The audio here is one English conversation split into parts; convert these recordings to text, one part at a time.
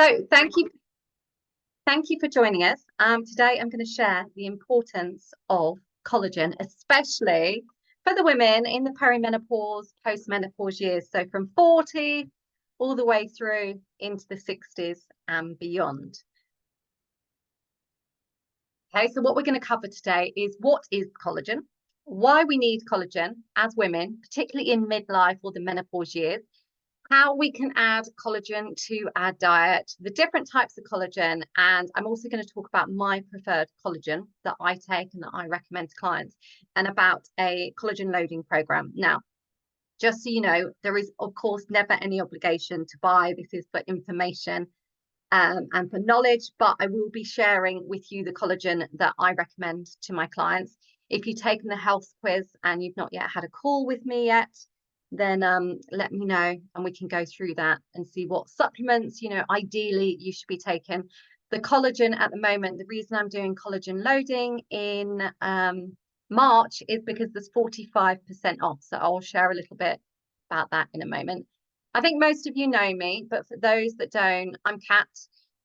So thank you for joining us. Today I'm going to share the importance of collagen, especially for the women in the perimenopause, post-menopause years. So from 40 all the way through into the 60s and beyond. Okay, so what we're going to cover today is what is collagen, why we need collagen as women, particularly in midlife or the menopause years, how we can add collagen to our diet, the different types of collagen, and I'm also going to talk about my preferred collagen that I take and that I recommend to clients, and about a collagen loading program. Now, just so you know, there is, of course, never any obligation to buy. This is for information and for knowledge, but I will be sharing with you the collagen that I recommend to my clients. If you've taken the health quiz and you've not yet had a call with me yet, then let me know and we can go through that and see what supplements, ideally you should be taking. The collagen at the moment, the reason I'm doing collagen loading in March is because there's 45% off. So I'll share a little bit about that in a moment. I think most of you know me, but for those that don't, I'm Kat.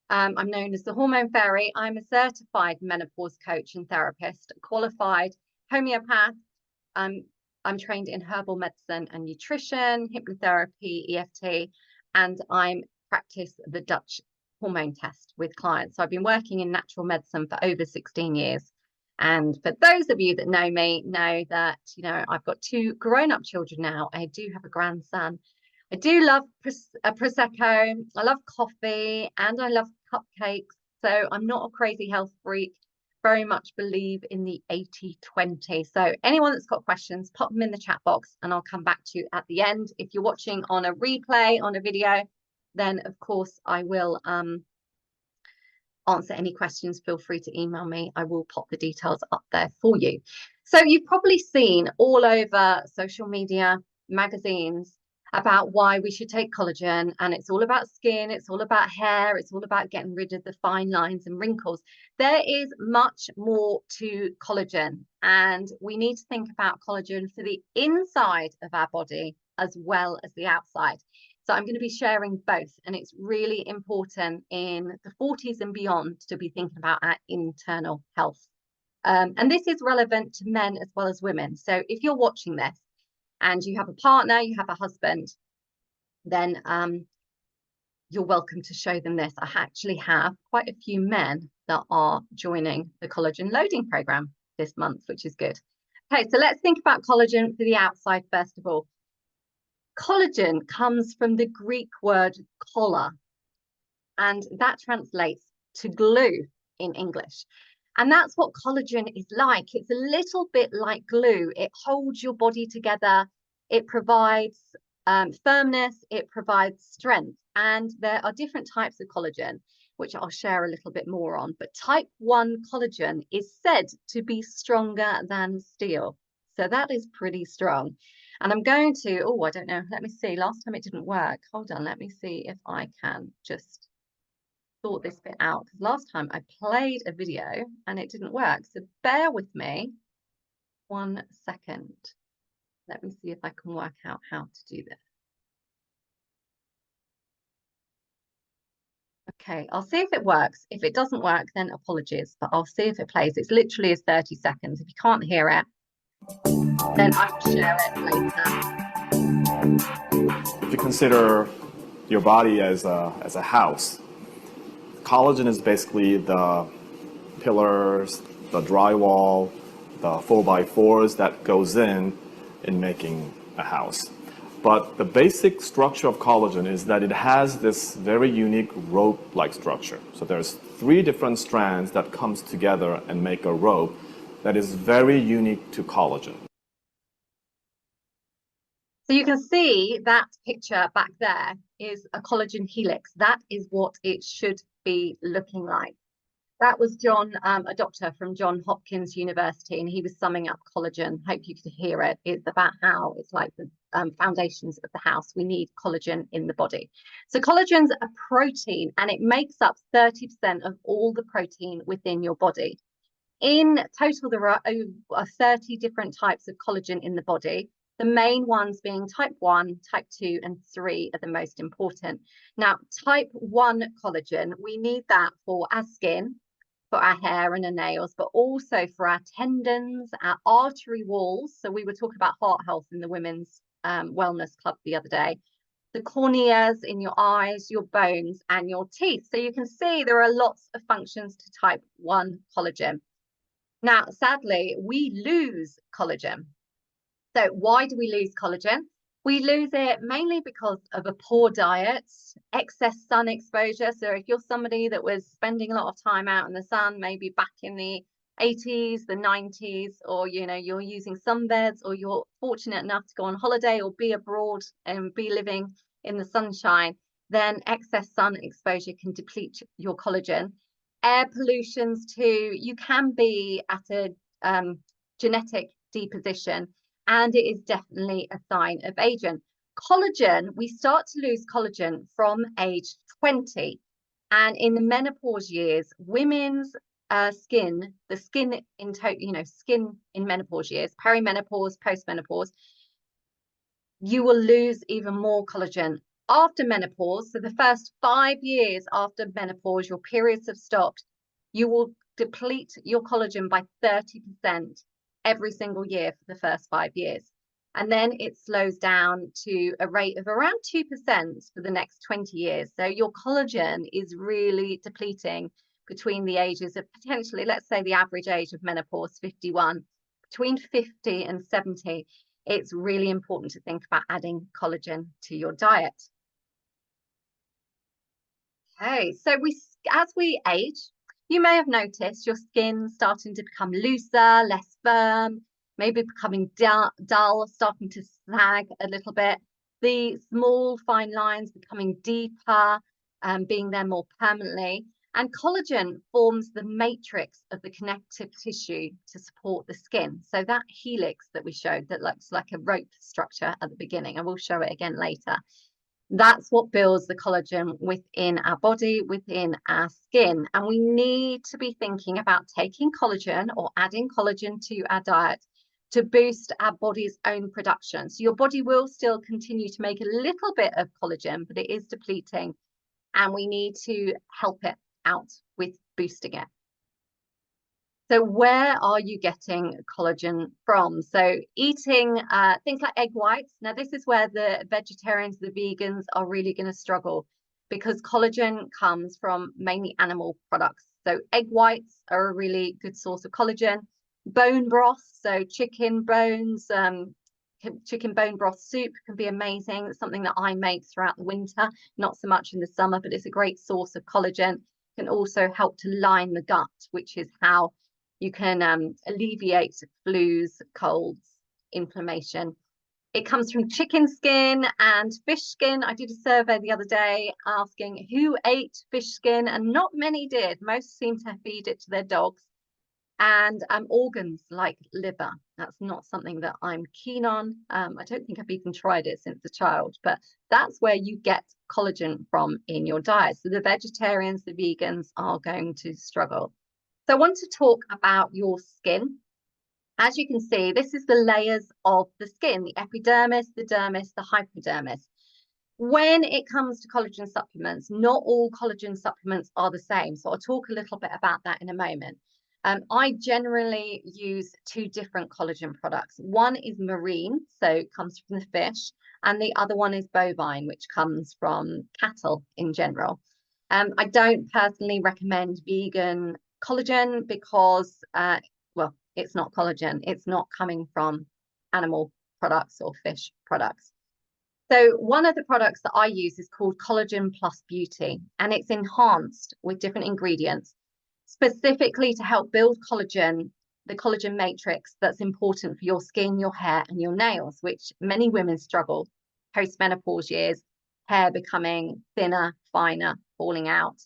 I'm known as the Hormone Fairy. I'm a certified menopause coach and therapist, a qualified homeopath. I'm trained in herbal medicine and nutrition, hypnotherapy, EFT, and I practice the Dutch hormone test with clients. So I've been working in natural medicine for over 16 years. And for those of you that know me, know that, I've got 2 grown-up children now. I do have a grandson. I do love Prosecco. I love coffee and I love cupcakes. So I'm not a crazy health freak. Very much believe in the 80-20. So anyone that's got questions, pop them in the chat box and I'll come back to you at the end. If you're watching on a replay, on a video, then of course I will answer any questions. Feel free to email me. I will pop the details up there for you. So you've probably seen all over social media, magazines, about why we should take collagen, and it's all about skin, it's all about hair, it's all about getting rid of the fine lines and wrinkles. There is much more to collagen, and we need to think about collagen for the inside of our body as well as the outside. So I'm going to be sharing both, and it's really important in the 40s and beyond to be thinking about our internal health. And this is relevant to men as well as women. So if you're watching this and you have a partner, you have a husband, then you're welcome to show them this. I actually have quite a few men that are joining the collagen loading program this month, which is good. Okay, so let's think about collagen for the outside first of all. Collagen comes from the Greek word colla, and that translates to glue in English. And that's what collagen is like. It's a little bit like glue. It holds your body together. It provides firmness. It provides strength. And there are different types of collagen, which I'll share a little bit more on. But type 1 collagen is said to be stronger than steel. So that is pretty strong. And I'm going to, I don't know. Let me see. Last time it didn't work. Hold on. Let me see if I can just sort this bit out, because last time I played a video and it didn't work. So bear with me 1 second. Let me see if I can work out how to do this. Okay, I'll see if it works. If it doesn't work, then apologies, but I'll see if it plays. It's literally is 30 seconds. If you can't hear it, then I'll share it later. If you consider your body as a house, collagen is basically the pillars, the drywall, the 4x4s that goes in making a house. But the basic structure of collagen is that it has this very unique rope-like structure. So there's 3 different strands that comes together and make a rope that is very unique to collagen. So you can see that picture back there is a collagen helix. That is what it should be looking like. That was John, a doctor from Johns Hopkins University, and he was summing up collagen. Hope you could hear it. It's about how it's like the foundations of the house. We need collagen in the body. So collagen's a protein, and it makes up 30% of all the protein within your body. In total, there are over 30 different types of collagen in the body. The main ones being type 1, type 2, and 3 are the most important. Now, type 1 collagen, we need that for our skin, for our hair and our nails, but also for our tendons, our artery walls. So we were talking about heart health in the women's wellness club the other day. The corneas in your eyes, your bones, and your teeth. So you can see there are lots of functions to type 1 collagen. Now, sadly, we lose collagen. So why do we lose collagen? We lose it mainly because of a poor diet, excess sun exposure. So if you're somebody that was spending a lot of time out in the sun, maybe back in the 80s, the 90s, or you're using sunbeds, or you're fortunate enough to go on holiday or be abroad and be living in the sunshine, then excess sun exposure can deplete your collagen. Air pollutions too, you can be at a genetic deposition, and it is definitely a sign of aging. Collagen, we start to lose collagen from age 20. And in the menopause years, women's skin, the skin in skin in menopause years, perimenopause, postmenopause, you will lose even more collagen. After menopause, so the first 5 years after menopause, your periods have stopped, you will deplete your collagen by 30% every single year for the first 5 years. And then it slows down to a rate of around 2% for the next 20 years. So your collagen is really depleting between the ages of potentially, let's say the average age of menopause, 51, between 50 and 70. It's really important to think about adding collagen to your diet. Okay, so as we age, you may have noticed your skin starting to become looser, less firm, maybe becoming dull, starting to sag a little bit. The small fine lines becoming deeper, being there more permanently. And collagen forms the matrix of the connective tissue to support the skin. So that helix that we showed that looks like a rope structure at the beginning, and we'll show it again later. That's what builds the collagen within our body, within our skin. And we need to be thinking about taking collagen or adding collagen to our diet to boost our body's own production. So your body will still continue to make a little bit of collagen, but it is depleting, and we need to help it out with boosting it. So where are you getting collagen from? So eating things like egg whites. Now, this is where the vegetarians, the vegans are really going to struggle, because collagen comes from mainly animal products. So egg whites are a really good source of collagen. Bone broth, so chicken bones, chicken bone broth soup can be amazing. It's something that I make throughout the winter, not so much in the summer, but it's a great source of collagen. It can also help to line the gut, which is how you can alleviate flus, colds, inflammation. It comes from chicken skin and fish skin. I did a survey the other day asking who ate fish skin, and not many did. Most seem to feed it to their dogs. And organs like liver, that's not something that I'm keen on. I don't think I've even tried it since a child, but that's where you get collagen from in your diet. So the vegetarians, the vegans are going to struggle. So I want to talk about your skin. As you can see, this is the layers of the skin, the epidermis, the dermis, the hypodermis. When it comes to collagen supplements, not all collagen supplements are the same. So I'll talk a little bit about that in a moment. I generally use 2 different collagen products. One is marine, so it comes from the fish, and the other one is bovine, which comes from cattle in general. I don't personally recommend vegan collagen because, well, it's not collagen. It's not coming from animal products or fish products. So one of the products that I use is called Collagen Plus Beauty, and it's enhanced with different ingredients, specifically to help build collagen, the collagen matrix that's important for your skin, your hair, and your nails, which many women struggle post-menopause years, hair becoming thinner, finer, falling out,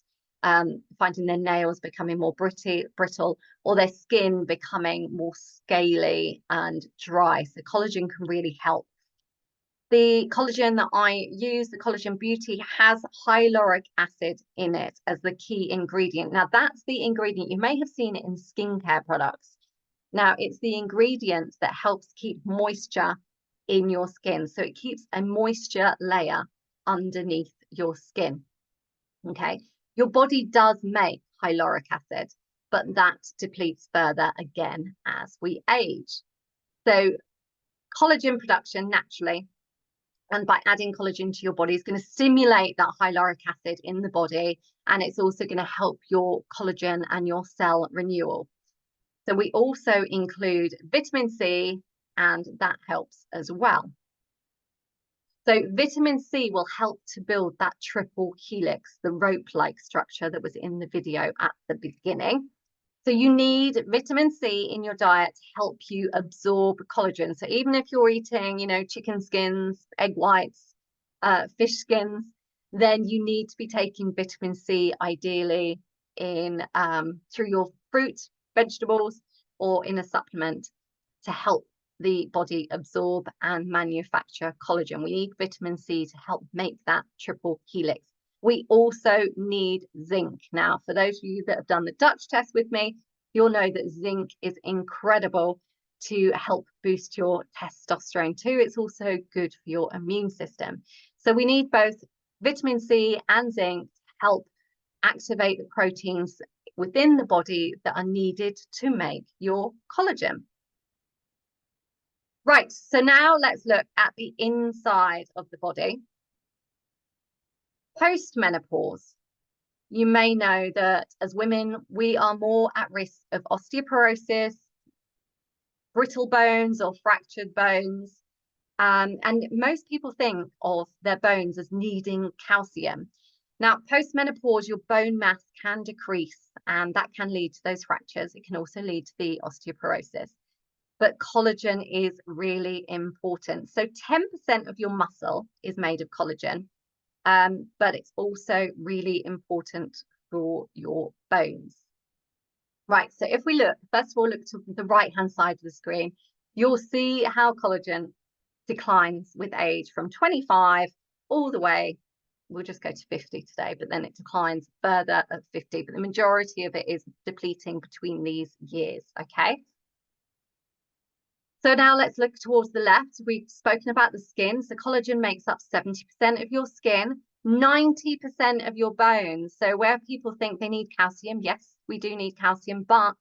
finding their nails becoming more brittle, or their skin becoming more scaly and dry. So collagen can really help. The collagen that I use, the Collagen Beauty, has hyaluronic acid in it as the key ingredient. Now, that's the ingredient. You may have seen it in skincare products. Now, it's the ingredient that helps keep moisture in your skin. So it keeps a moisture layer underneath your skin. Okay, your body does make hyaluronic acid, but that depletes further again as we age. So collagen production naturally, and by adding collagen to your body, is going to stimulate that hyaluronic acid in the body, and it's also going to help your collagen and your cell renewal. So we also include vitamin C, and that helps as well. So vitamin C will help to build that triple helix, the rope-like structure that was in the video at the beginning. So you need vitamin C in your diet to help you absorb collagen. So even if you're eating, chicken skins, egg whites, fish skins, then you need to be taking vitamin C ideally in through your fruit, vegetables, or in a supplement to help the body absorb and manufacture collagen. We need vitamin C to help make that triple helix. We also need zinc. Now, for those of you that have done the Dutch test with me, you'll know that zinc is incredible to help boost your testosterone too. It's also good for your immune system. So we need both vitamin C and zinc to help activate the proteins within the body that are needed to make your collagen. Right, so now let's look at the inside of the body. Post-menopause, you may know that as women, we are more at risk of osteoporosis, brittle bones or fractured bones. And most people think of their bones as needing calcium. Now, post-menopause, your bone mass can decrease, and that can lead to those fractures. It can also lead to the osteoporosis. But collagen is really important. So 10% of your muscle is made of collagen, but it's also really important for your bones. Right, so if we look, first of all, look to the right-hand side of the screen, you'll see how collagen declines with age from 25 all the way, we'll just go to 50 today, but then it declines further at 50, but the majority of it is depleting between these years, okay? So now let's look towards the left. We've spoken about the skin. So collagen makes up 70% of your skin, 90% of your bones. So where people think they need calcium, yes, we do need calcium, but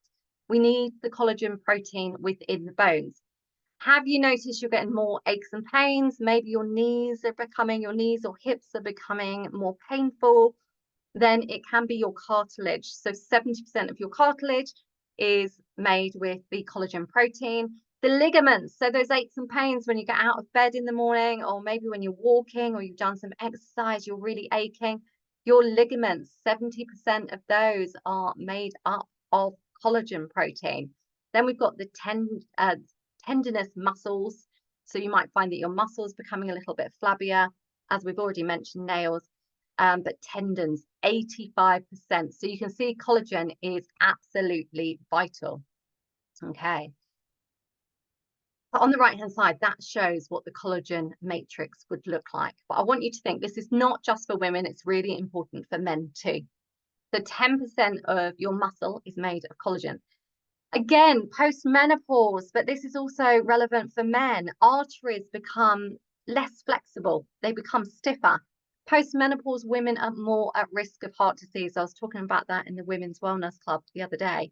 we need the collagen protein within the bones. Have you noticed you're getting more aches and pains? Maybe your knees or hips are becoming more painful. Then it can be your cartilage. So 70% of your cartilage is made with the collagen protein. The ligaments, so those aches and pains when you get out of bed in the morning, or maybe when you're walking or you've done some exercise, you're really aching. Your ligaments, 70% of those are made up of collagen protein. Then we've got the tendinous muscles. So you might find that your muscles becoming a little bit flabbier, as we've already mentioned, nails, but tendons, 85%. So you can see collagen is absolutely vital. Okay. On the right-hand side, that shows what the collagen matrix would look like. But I want you to think this is not just for women, it's really important for men too. So 10% of your muscle is made of collagen. Again, post-menopause, but this is also relevant for men. Arteries become less flexible, they become stiffer. Post-menopause women are more at risk of heart disease. I was talking about that in the Women's Wellness Club the other day.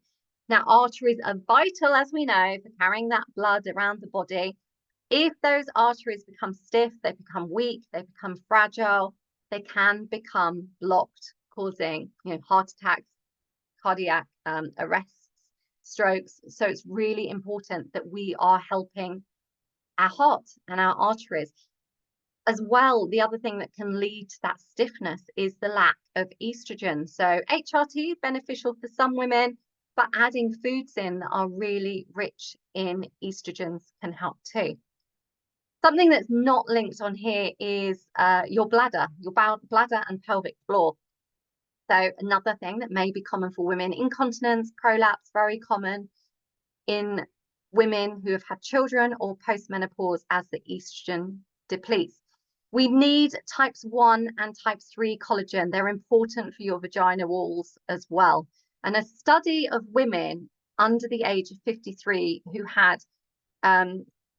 Now, arteries are vital, as we know, for carrying that blood around the body. If those arteries become stiff, they become weak, they become fragile, they can become blocked, causing heart attacks, cardiac arrests, strokes. So it's really important that we are helping our heart and our arteries. As well, the other thing that can lead to that stiffness is the lack of estrogen. So HRT is beneficial for some women, but adding foods in that are really rich in estrogens can help too. Something that's not linked on here is your bladder, bladder and pelvic floor. So another thing that may be common for women, incontinence, prolapse, very common in women who have had children or post-menopause as the estrogen depletes. We need types 1 and type 3 collagen. They're important for your vagina walls as well. And a study of women under the age of 53 who had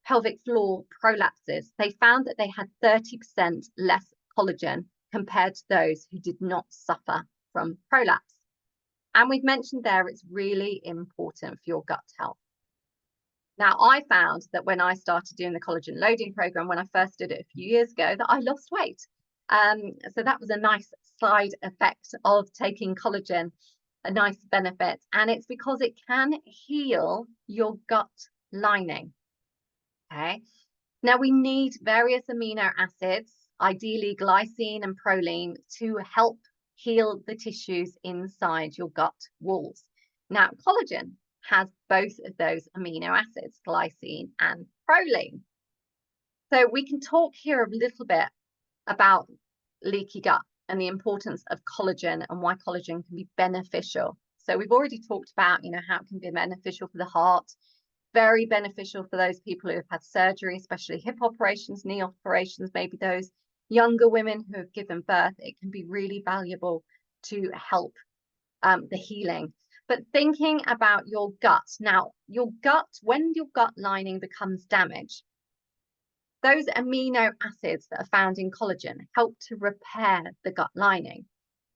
pelvic floor prolapses, they found that they had 30% less collagen compared to those who did not suffer from prolapse. And we've mentioned there, it's really important for your gut health. Now, I found that when I started doing the collagen loading program, when I first did it a few years ago, that I lost weight. So that was a nice side effect of taking collagen, a nice benefit. And it's because it can heal your gut lining. Okay. Now, we need various amino acids, ideally glycine and proline, to help heal the tissues inside your gut walls. Now, collagen has both of those amino acids, glycine and proline. So we can talk here a little bit about leaky gut and the importance of collagen and why collagen can be beneficial. So we've already talked about, how it can be beneficial for the heart, very beneficial for those people who have had surgery, especially hip operations, knee operations, maybe those younger women who have given birth. It can be really valuable to help the healing. But thinking about your gut, now your gut, when your gut lining becomes damaged, those amino acids that are found in collagen help to repair the gut lining.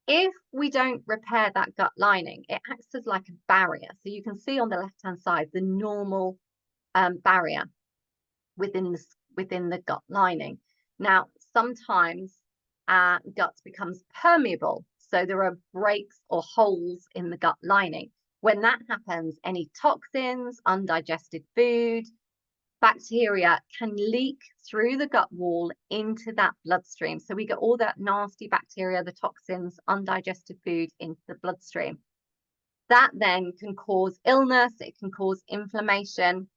If we don't repair that gut lining, it acts as like a barrier. So you can see on the left-hand side, the normal barrier within the gut lining. Now, sometimes our gut becomes permeable. So there are breaks or holes in the gut lining. When that happens, any toxins, undigested food, bacteria can leak through the gut wall into that bloodstream. So we get all that nasty bacteria, the toxins, undigested food into the bloodstream. That then can cause illness, it can cause inflammation,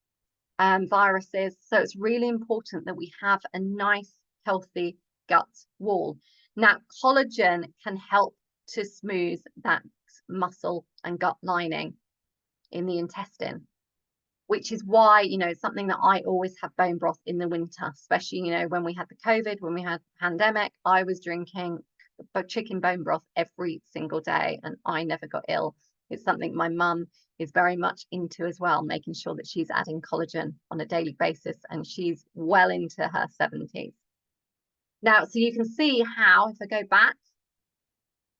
viruses. So it's really important that we have a nice, healthy gut wall. Now, collagen can help to smooth that muscle and gut lining in the intestine, which is why, something that I always have bone broth in the winter, especially, when we had the COVID, when we had the pandemic, I was drinking chicken bone broth every single day and I never got ill. It's something my mum is very much into as well, making sure that she's adding collagen on a daily basis, and she's well into her 70s. Now, so you can see how, if I go back,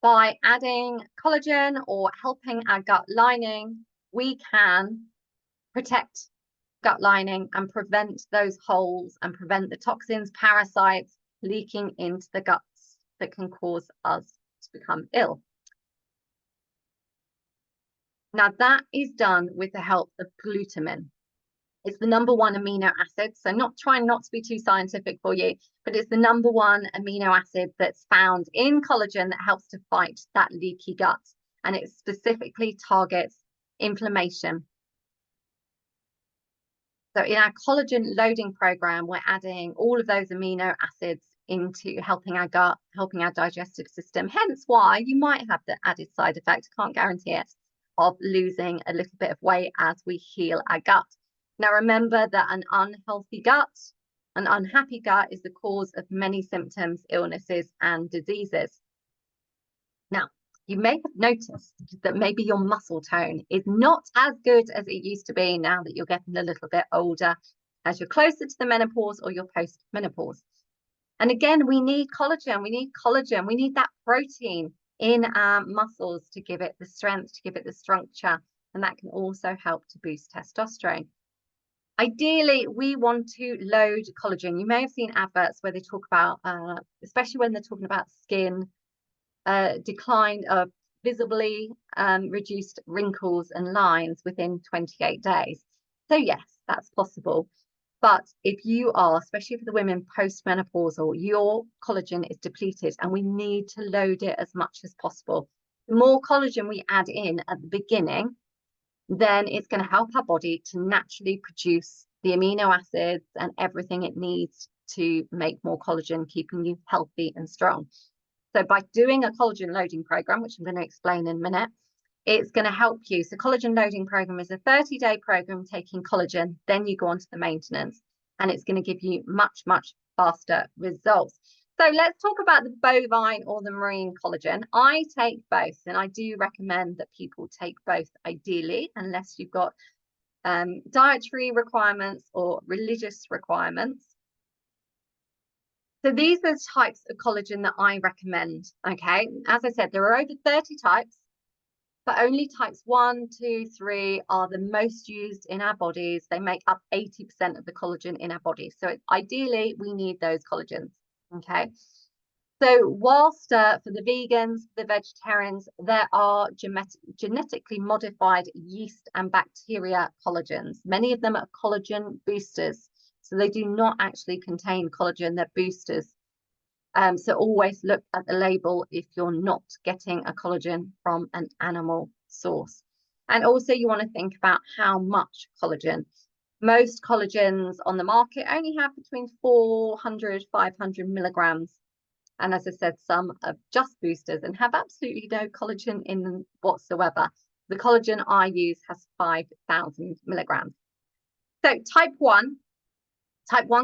by adding collagen or helping our gut lining, we can protect gut lining and prevent those holes and prevent the toxins, parasites leaking into the guts that can cause us to become ill. Now, that is done with the help of glutamine. It's the number one amino acid. So trying not to be too scientific for you, but it's the number one amino acid that's found in collagen that helps to fight that leaky gut. And it specifically targets inflammation. So in our collagen loading program, we're adding all of those amino acids into helping our gut, helping our digestive system. Hence why you might have the added side effect, can't guarantee it, of losing a little bit of weight as we heal our gut. Now, remember that an unhealthy gut, an unhappy gut, is the cause of many symptoms, illnesses, and diseases. Now, you may have noticed that maybe your muscle tone is not as good as it used to be now that you're getting a little bit older, as you're closer to the menopause or you're post-menopause. And again, we need collagen. We need collagen. We need that protein in our muscles to give it the strength, to give it the structure. And that can also help to boost testosterone. Ideally, we want to load collagen. You may have seen adverts where they talk about, especially when they're talking about skin, decline of visibly reduced wrinkles and lines within 28 days. So yes, that's possible. But if you are, especially for the women post-menopausal, your collagen is depleted and we need to load it as much as possible. The more collagen we add in at the beginning, then it's going to help our body to naturally produce the amino acids and everything it needs to make more collagen, keeping you healthy and strong. So by doing a collagen loading program, which I'm going to explain in a minute, it's going to help you. So collagen loading program is a 30-day program taking collagen, then you go on to the maintenance, and it's going to give you much, much faster results. So let's talk about the bovine or the marine collagen. I take both, and I do recommend that people take both ideally, unless you've got dietary requirements or religious requirements. So these are the types of collagen that I recommend, okay? As I said, there are over 30 types, but only types 1, 2, 3 are the most used in our bodies. They make up 80% of the collagen in our bodies. So ideally, we need those collagens, okay? So whilst for the vegans, the vegetarians, there are genetically modified yeast and bacteria collagens. Many of them are collagen boosters. So they do not actually contain collagen, they're boosters. So always look at the label if you're not getting a collagen from an animal source. And also you want to think about how much collagen. Most collagens on the market only have between 400, 500 milligrams. And as I said, some are just boosters and have absolutely no collagen in them whatsoever. The collagen I use has 5,000 milligrams. So type 1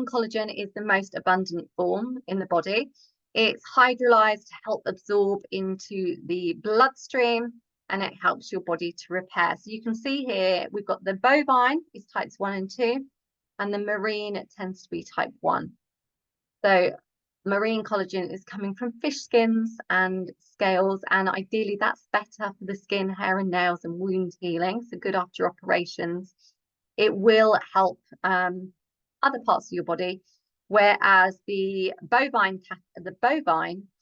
collagen is the most abundant form in the body. It's hydrolyzed to help absorb into the bloodstream, and it helps your body to repair. So you can see here, we've got the bovine is types 1 and 2, and the marine tends to be type 1. So marine collagen is coming from fish skins and scales, and ideally that's better for the skin, hair and nails and wound healing, so good after operations. It will help other parts of your body, whereas the bovine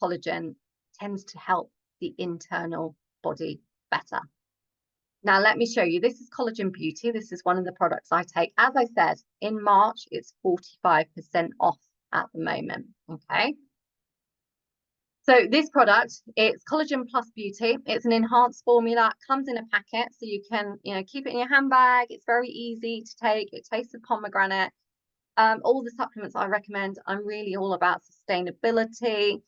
collagen tends to help the internal body better. Now let me show you, this is Collagen Beauty. This is one of the products I take. As I said, in March it's 45% off at the moment, okay? So this product, it's Collagen Plus Beauty. It's an enhanced formula, comes in a packet, so you can, keep it in your handbag. It's very easy to take. It tastes of pomegranate. All the supplements I recommend, I'm really all about sustainability,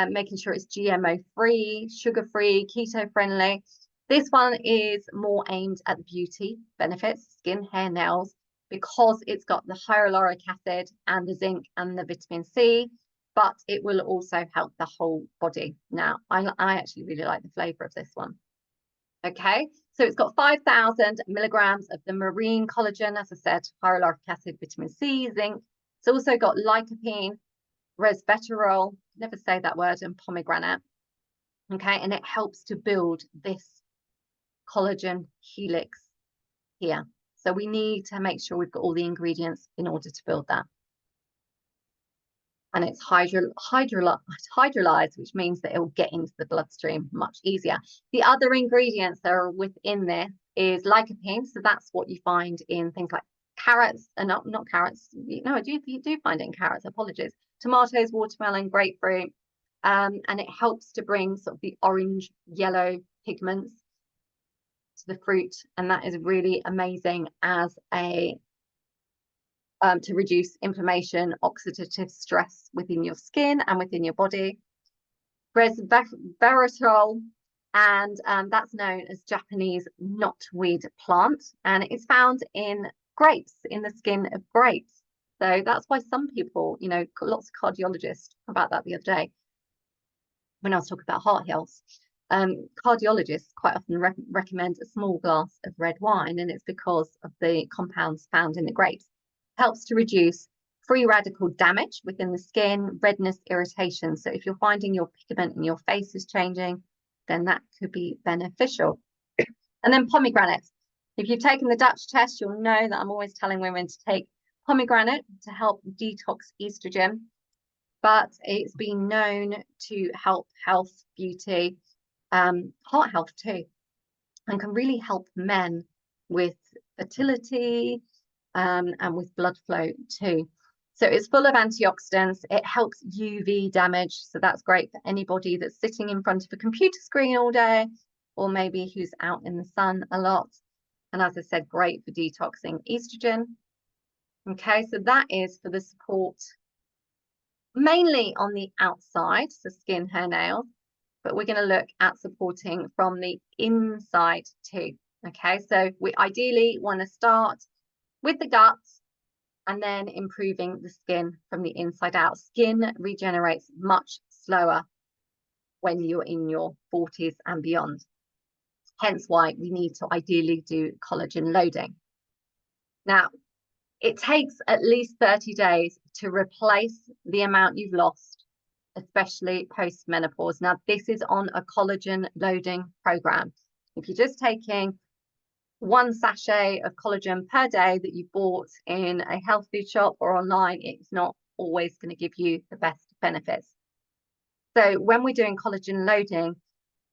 making sure it's GMO free, sugar free, keto friendly. This one is more aimed at the beauty benefits, skin, hair, nails, because it's got the hyaluronic acid and the zinc and the vitamin C, but it will also help the whole body. Now, I actually really like the flavor of this one. Okay, so it's got 5,000 milligrams of the marine collagen, as I said, hyaluronic acid, vitamin C, zinc. It's also got lycopene, resveratrol, never say that word, and pomegranate. Okay, and it helps to build this collagen helix here. So we need to make sure we've got all the ingredients in order to build that. And it's hydrolyzed, which means that it will get into the bloodstream much easier. The other ingredients that are within this is lycopene. So that's what you find in things like carrots, and not carrots. No, you do find it in carrots, apologies. Tomatoes, watermelon, grapefruit. And it helps to bring sort of the orange, yellow pigments to the fruit. And that is really amazing as a to reduce inflammation, oxidative stress within your skin and within your body. Resveratrol, and that's known as Japanese knotweed plant, and it's found in grapes, in the skin of grapes. So that's why some people, lots of cardiologists, about that the other day when I was talking about heart health. Cardiologists quite often recommend a small glass of red wine, and it's because of the compounds found in the grapes. Helps to reduce free radical damage within the skin, redness, irritation. So if you're finding your pigment in your face is changing, then that could be beneficial. And then pomegranate. If you've taken the Dutch test, you'll know that I'm always telling women to take pomegranate to help detox estrogen, but it's been known to help health, beauty, heart health too, and can really help men with fertility, and with blood flow too. So it's full of antioxidants. It helps UV damage. So that's great for anybody that's sitting in front of a computer screen all day, or maybe who's out in the sun a lot. And as I said, great for detoxing estrogen. Okay, so that is for the support mainly on the outside, so skin, hair, nails, but we're going to look at supporting from the inside too. Okay, so we ideally want to start with the gut and then improving the skin from the inside out. Skin regenerates much slower when you're in your 40s and beyond. Hence why we need to ideally do collagen loading. Now, it takes at least 30 days to replace the amount you've lost, especially post-menopause. Now, this is on a collagen loading program. If you're just taking one sachet of collagen per day that you bought in a health food shop or online, it's not always going to give you the best benefits. So when we're doing collagen loading,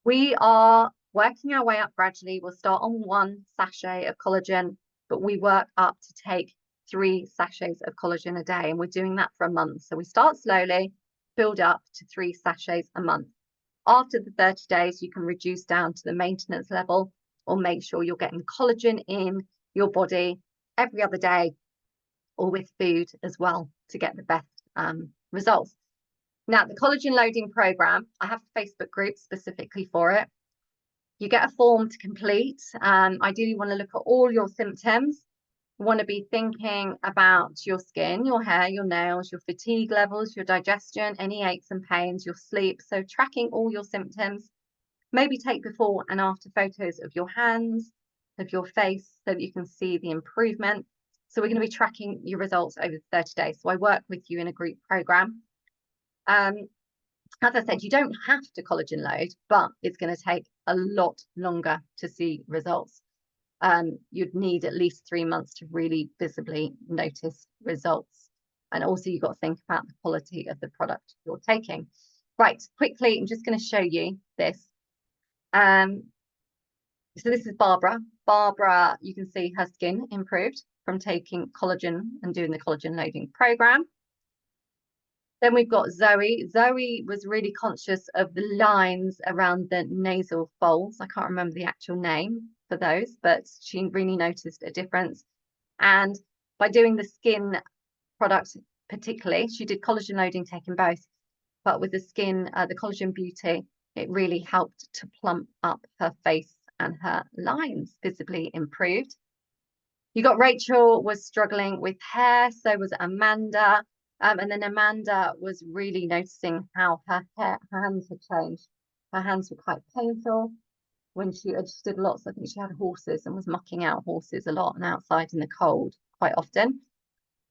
we are working our way up gradually. We'll start on one sachet of collagen, but we work up to take 3 sachets of collagen a day, and we're doing that for a month. So we start slowly, build up to 3 sachets a month. After the 30 days, you can reduce down to the maintenance level, or make sure you're getting collagen in your body every other day, or with food as well, to get the best results. Now, the collagen loading program, I have a Facebook group specifically for it. You get a form to complete. Ideally, you want to look at all your symptoms. You want to be thinking about your skin, your hair, your nails, your fatigue levels, your digestion, any aches and pains, your sleep. So tracking all your symptoms. Maybe take before and after photos of your hands, of your face, so that you can see the improvement. So we're going to be tracking your results over 30 days. So I work with you in a group program. As I said, you don't have to collagen load, but it's going to take a lot longer to see results. You'd need at least 3 months to really visibly notice results. And also you've got to think about the quality of the product you're taking. Right, quickly, I'm just going to show you this. So this is Barbara. Barbara, you can see her skin improved from taking collagen and doing the collagen loading program. Then we've got Zoe. Zoe was really conscious of the lines around the nasal folds. I can't remember the actual name for those, but she really noticed a difference. And by doing the skin product particularly, she did collagen loading, taking both, but with the skin, the Collagen Beauty, it really helped to plump up her face and her lines visibly improved. You got Rachel was struggling with hair, so was Amanda. And then Amanda was really noticing how her hands had changed. Her hands were quite painful when she did lots. I think she had horses and was mucking out horses a lot and outside in the cold quite often.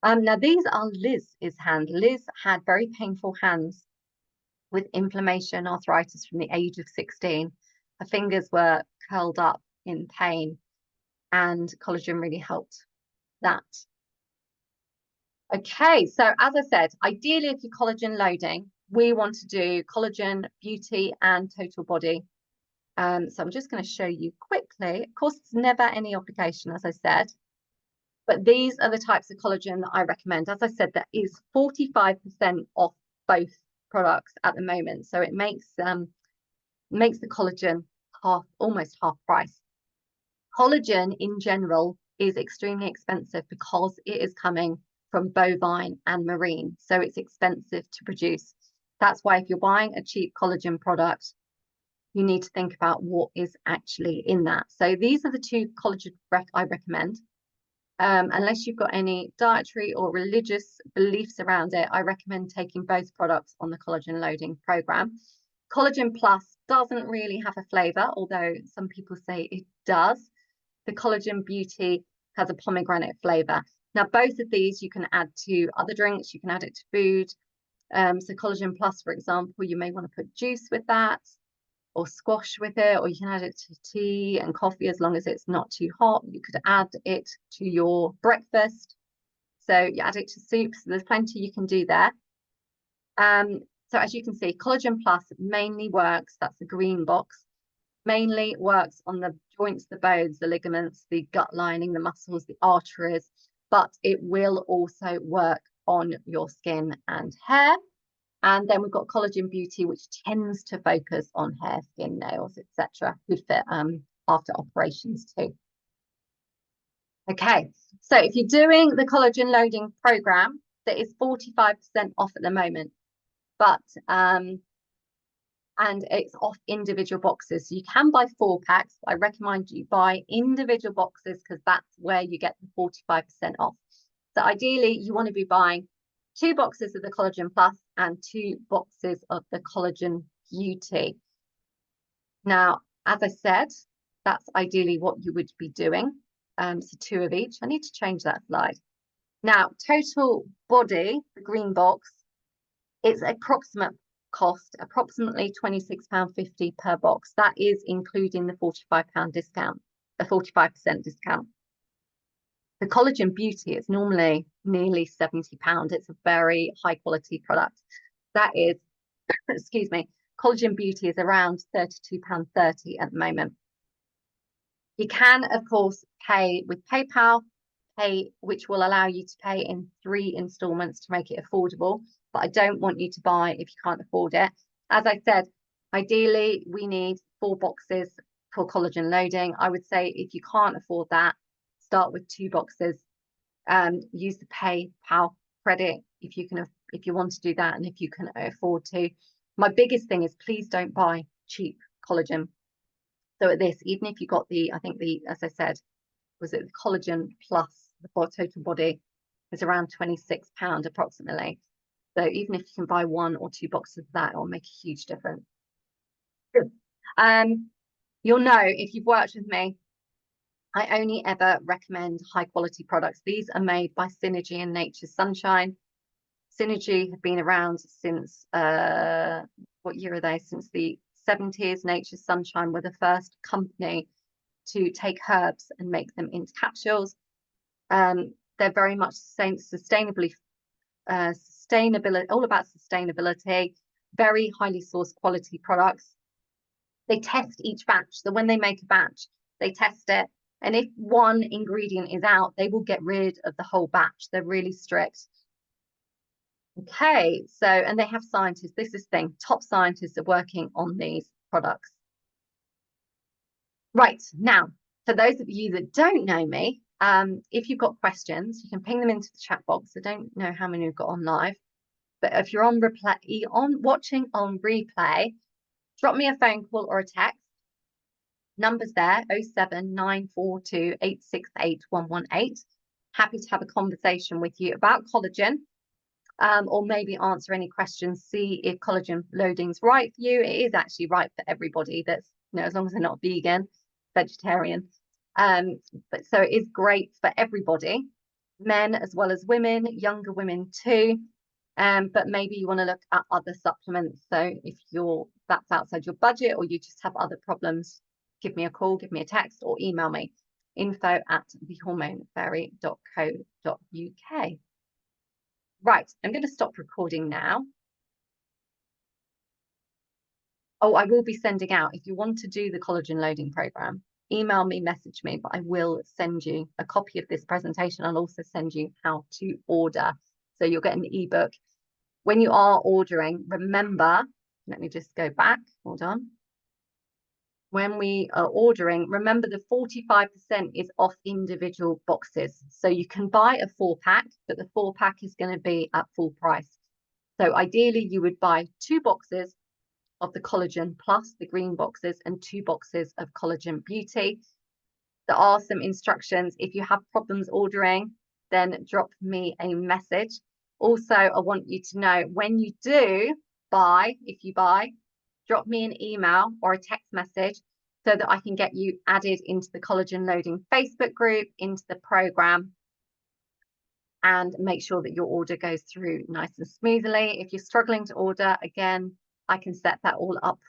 Now these are Liz's hand. Liz had very painful hands with inflammation, arthritis from the age of 16. Her fingers were curled up in pain, and collagen really helped that. Okay, so as I said, ideally, if you're collagen loading, we want to do Collagen Beauty and Total Body. So I'm just going to show you quickly. Of course, it's never any obligation, as I said, but these are the types of collagen that I recommend. As I said, that is 45% off both products at the moment, so it makes the collagen almost half price. Collagen in general is extremely expensive because it is coming from bovine and marine, so it's expensive to produce. That's why if you're buying a cheap collagen product, you need to think about what is actually in that. So these are the 2 collagen I recommend. Unless you've got any dietary or religious beliefs around it, I recommend taking both products on the collagen loading program. Collagen Plus doesn't really have a flavor, although some people say it does. The Collagen Beauty has a pomegranate flavor. Now, both of these you can add to other drinks, you can add it to food. So Collagen Plus, for example, you may want to put juice with that, or squash with it, or you can add it to tea and coffee as long as it's not too hot. You could add it to your breakfast. So you add it to soup. So there's plenty you can do there. So as you can see, Collagen Plus mainly works, that's the green box, mainly works on the joints, the bones, the ligaments, the gut lining, the muscles, the arteries, but it will also work on your skin and hair. And then we've got Collagen Beauty, which tends to focus on hair, skin, nails, etc. Good fit after operations too. Okay, so if you're doing the collagen loading program, that is 45% off at the moment, but and it's off individual boxes. So you can buy 4 packs. I recommend you buy individual boxes because that's where you get the 45% off. So ideally, you want to be buying 2 boxes of the Collagen Plus and 2 boxes of the Collagen Beauty. Now, as I said, that's ideally what you would be doing. So 2 of each. I need to change that slide. Now, total body, the green box, it's approximate cost, approximately £26.50 per box. That is including the £45 discount, a 45% discount. The Collagen Beauty is normally nearly £70. It's a very high quality product. That is, excuse me, Collagen Beauty is around £32.30 at the moment. You can, of course, pay with PayPal, which will allow you to pay in 3 installments to make it affordable. But I don't want you to buy if you can't afford it. As I said, ideally, we need 4 boxes for collagen loading. I would say if you can't afford that, start with 2 boxes and use the PayPal credit if you want to do that and if you can afford to. My biggest thing is please don't buy cheap collagen. So at this, even if you got as I said, was it the Collagen Plus, the total body is around £26 approximately. So even if you can buy 1 or 2 boxes of that, it will make a huge difference. Good. You'll know if you've worked with me, I only ever recommend high quality products. These are made by Synergy and Nature's Sunshine. Synergy have been around since, what year are they? Since the 70s. Nature's Sunshine were the first company to take herbs and make them into capsules. They're very much sustainability, all about sustainability, very highly sourced quality products. They test each batch. So when they make a batch, they test it. And if one ingredient is out, they will get rid of the whole batch. They're really strict. Okay, so, and they have scientists. This is the thing, top scientists are working on these products. Right, now, for those of you that don't know me, if you've got questions, you can ping them into the chat box. I don't know how many we've got on live, but if you're watching on replay, drop me a phone call or a text. Numbers there, 07942 868 118. Happy to have a conversation with you about collagen, or maybe answer any questions, see if collagen loading's right for you. It is actually right for everybody that's, as long as they're not vegan, vegetarian. But so it is great for everybody, men as well as women, younger women too. But maybe you want to look at other supplements. So if that's outside your budget or you just have other problems, give me a call, give me a text, or email me, info@thehormonefairy.co.uk. Right, I'm going to stop recording now. Oh, I will be sending out, if you want to do the collagen loading program, email me, message me, but I will send you a copy of this presentation. I'll also send you how to order. So you'll get an ebook. When you are ordering, remember, let me just go back, hold on. When we are ordering, remember the 45% is off individual boxes. So you can buy a 4-pack, but the 4-pack is going to be at full price. So ideally you would buy 2 boxes of the Collagen Plus, the green boxes, and 2 boxes of Collagen Beauty. There are some instructions. If you have problems ordering, then drop me a message. Also, I want you to know when you do buy, if you buy, drop me an email or a text message so that I can get you added into the Collagen Loading Facebook group, into the program, and make sure that your order goes through nice and smoothly. If you're struggling to order, again, I can set that all up